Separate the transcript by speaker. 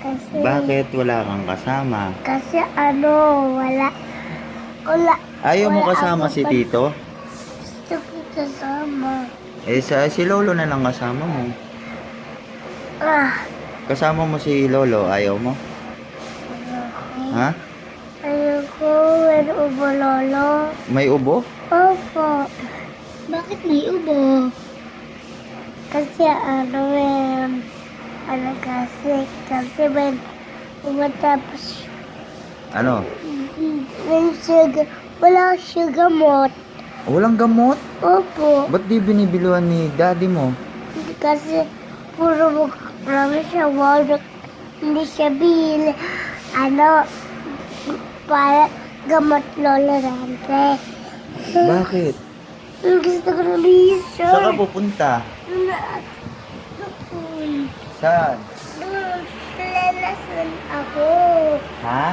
Speaker 1: Kasi,
Speaker 2: Bakit wala kang kasama?
Speaker 1: kasi wala. Wala.
Speaker 2: Ayaw mo
Speaker 1: Wala
Speaker 2: kasama
Speaker 1: akong
Speaker 2: si Tito?
Speaker 1: gusto ko kasama.
Speaker 2: Si Lolo na lang kasama mo.
Speaker 1: Ah,
Speaker 2: Kasama mo si Lolo, ayaw mo?
Speaker 1: ayoko.
Speaker 2: Ha?
Speaker 1: Ayoko, may ubo lolo.
Speaker 2: May ubo?
Speaker 1: Opo.
Speaker 3: Bakit may ubo?
Speaker 1: Kasi kasi may ubo tapos
Speaker 2: Ano?
Speaker 1: may sugar, wala siya gamot.
Speaker 2: Walang gamot?
Speaker 1: Opo.
Speaker 2: Ba't di binibiluan ni daddy mo?
Speaker 1: Kasi puro marami siya wala. Hindi siya bili. Para gamot lolo Rante.
Speaker 2: Bakit?
Speaker 1: Gusto ko na bisa.
Speaker 2: Saan ka pupunta? Saan?
Speaker 1: Lalasan ako.
Speaker 2: Ha?